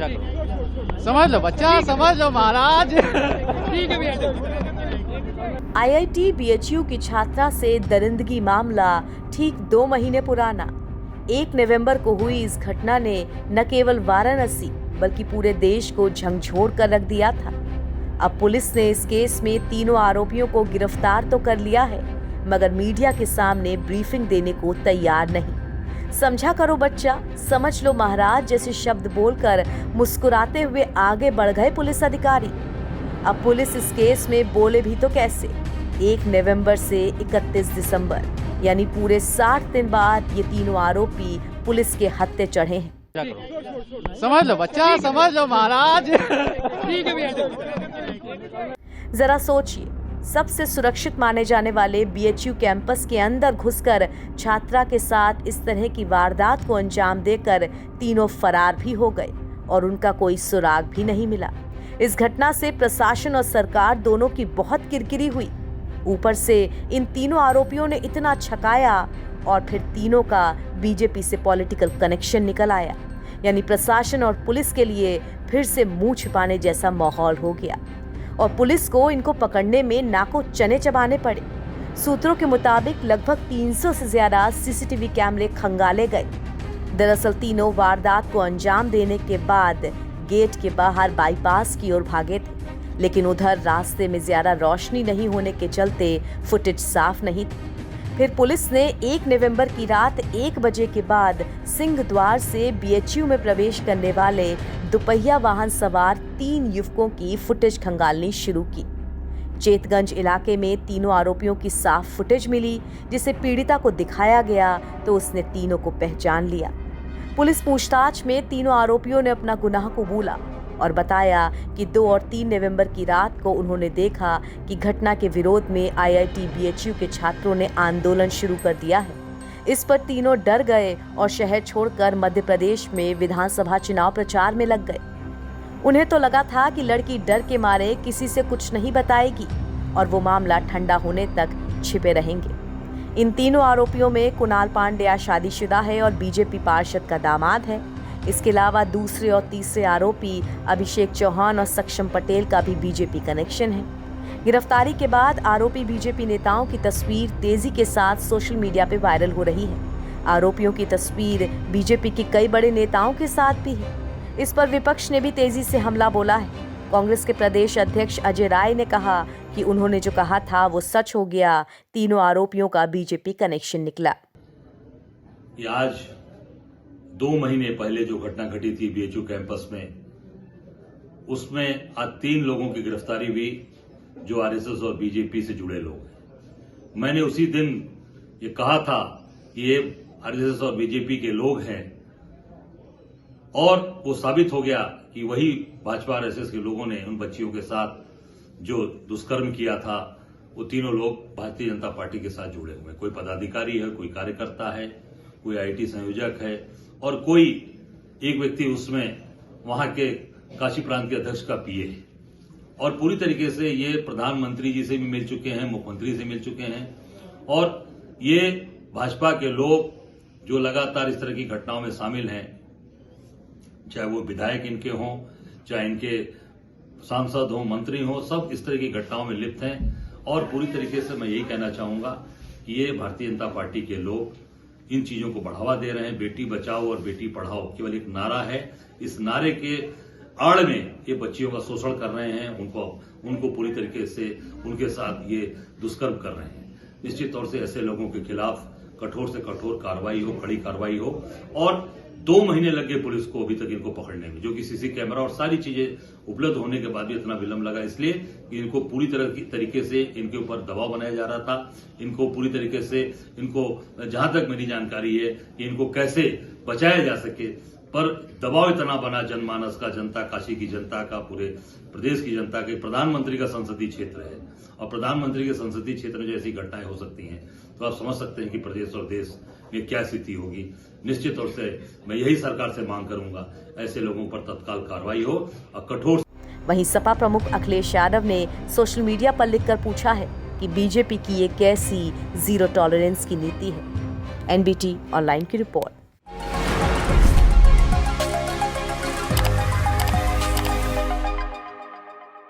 समझ लो बच्चा, समझ लो महाराज। ठीक है भैया। आईआईटी बीएचयू की छात्रा से दरिंदगी मामला ठीक 2 महीने पुराना। 1 नवंबर को हुई इस घटना ने न केवल वाराणसी बल्कि पूरे देश को झकझोर कर रख दिया था। अब पुलिस ने इस केस में तीनों आरोपियों को गिरफ्तार तो कर लिया है, मगर मीडिया के सामने ब्रीफिंग देने को तैयार नहीं। समझा करो बच्चा, समझ लो महाराज जैसे शब्द बोलकर मुस्कुराते हुए आगे बढ़ गए पुलिस अधिकारी। अब पुलिस इस केस में बोले भी तो कैसे। 1 नवंबर से 31 दिसंबर यानी पूरे 60 दिन बाद ये तीनों आरोपी पुलिस के हत्थे चढ़े हैं। समझ लो बच्चा, समझ लो महाराज। ठीक है भैया। जरा सोचिए, सबसे सुरक्षित माने जाने वाले बीएचयू कैंपस के अंदर घुसकर छात्रा के साथ इस तरह की वारदात को अंजाम देकर तीनों फरार भी हो गए और उनका कोई सुराग भी नहीं मिला। इस घटना से प्रशासन और सरकार दोनों की बहुत किरकिरी हुई। ऊपर से इन तीनों आरोपियों ने इतना छकाया और फिर तीनों का बीजेपी से पॉलिटिकल कनेक्शन निकल आया, यानी प्रशासन और पुलिस के लिए फिर से मुंह छिपाने जैसा माहौल हो गया और पुलिस को इनको पकड़ने में नाको चने चबाने पड़े। सूत्रों के मुताबिक लगभग 300 से ज्यादा सीसीटीवी कैमरे खंगाले गए। दरअसल तीनों वारदात को अंजाम देने के बाद गेट के बाहर बाईपास की ओर भागे थे, लेकिन उधर रास्ते में ज्यादा रोशनी नहीं होने के चलते फुटेज साफ नहीं थी। फिर पुलिस ने 1 नवंबर की रात 1 बजे के बाद सिंह द्वार से बीएचयू में प्रवेश करने वाले दुपहिया वाहन सवार 3 युवकों की फुटेज खंगालनी शुरू की। चेतगंज इलाके में तीनों आरोपियों की साफ फुटेज मिली, जिसे पीड़िता को दिखाया गया तो उसने तीनों को पहचान लिया। पुलिस पूछताछ में तीनों आरोपियों ने अपना गुनाह कबूला और बताया कि 2 और 3 नवंबर की रात को उन्होंने देखा कि घटना के विरोध में आईआईटी बीएचयू के छात्रों ने आंदोलन शुरू कर दिया है। इस पर तीनों डर गए और शहर छोड़कर मध्य प्रदेश में विधानसभा चुनाव प्रचार में लग गए। उन्हें तो लगा था कि लड़की डर के मारे किसी से कुछ नहीं बताएगी और वो मामला ठंडा होने तक छिपे रहेंगे। इन तीनों आरोपियों में कुणाल पांड्या शादीशुदा है और बीजेपी पार्षद का दामाद है। इसके अलावा दूसरे और तीसरे आरोपी अभिषेक चौहान और सक्षम पटेल का भी बीजेपी कनेक्शन है। गिरफ्तारी के बाद आरोपी बीजेपी नेताओं की तस्वीर तेजी के साथ सोशल मीडिया पे वायरल हो रही है। आरोपियों की तस्वीर बीजेपी के कई बड़े नेताओं के साथ भी है। इस पर विपक्ष ने भी तेजी से हमला बोला है। कांग्रेस के प्रदेश अध्यक्ष अजय राय ने कहा कि उन्होंने जो कहा था वो सच हो गया, तीनों आरोपियों का बीजेपी कनेक्शन निकला। आज 2 महीने पहले जो घटना घटी थी बीएचयू कैंपस में, उसमें आज 3 लोगों की गिरफ्तारी हुई जो आरएसएस और बीजेपी से जुड़े लोग हैं। मैंने उसी दिन ये कहा था कि ये आरएसएस और बीजेपी के लोग हैं और वो साबित हो गया कि वही भाजपा आरएसएस के लोगों ने उन बच्चियों के साथ जो दुष्कर्म किया था, वो तीनों लोग भारतीय जनता पार्टी के साथ जुड़े हुए हैं। कोई पदाधिकारी है, कोई कार्यकर्ता है, कोई आईटी संयोजक है और कोई एक व्यक्ति उसमें वहां के काशी प्रांत के अध्यक्ष का पीए है। और पूरी तरीके से ये प्रधानमंत्री जी से भी मिल चुके हैं, मुख्यमंत्री से मिल चुके हैं और ये भाजपा के लोग जो लगातार इस तरह की घटनाओं में शामिल हैं, चाहे वो विधायक इनके हों, चाहे इनके सांसद हों, मंत्री हों, सब इस तरह की घटनाओं में लिप्त हैं। और पूरी तरीके से मैं यही कहना चाहूंगा कि ये भारतीय जनता पार्टी के लोग इन चीजों को बढ़ावा दे रहे हैं। बेटी बचाओ और बेटी पढ़ाओ केवल एक नारा है, इस नारे के आड़ में ये बच्चियों का शोषण कर रहे हैं, उनको पूरी तरीके से उनके साथ ये दुष्कर्म कर रहे हैं। निश्चित तौर से ऐसे लोगों के खिलाफ कठोर से कठोर कार्रवाई हो, कड़ी कार्रवाई हो। और 2 महीने लग गए पुलिस को अभी तक इनको पकड़ने में, जो कि सीसी कैमरा और सारी चीजें उपलब्ध होने के बाद भी इतना विलंब लगा, इसलिए कि इनको पूरी तरीके से इनके ऊपर दबाव बनाया जा रहा था। इनको पूरी तरीके से जहां तक मेरी जानकारी है कि इनको कैसे बचाया जा सके, पर दबाव इतना बना जनमानस का, जनता, काशी की जनता का, पूरे प्रदेश की जनता के। प्रधानमंत्री का संसदीय क्षेत्र है और प्रधानमंत्री के संसदीय क्षेत्र में जो ऐसी घटनाएं हो सकती हैं तो आप समझ सकते हैं कि प्रदेश और देश में क्या स्थिति होगी। निश्चित तौर से मैं यही सरकार से मांग करूंगा, ऐसे लोगों पर तत्काल कार्रवाई हो और कठोर। वहीं सपा प्रमुख अखिलेश यादव ने सोशल मीडिया पर लिखकर पूछा है कि बीजेपी की ये कैसी जीरो टॉलरेंस की नीति है। एनबीटी ऑनलाइन की रिपोर्ट।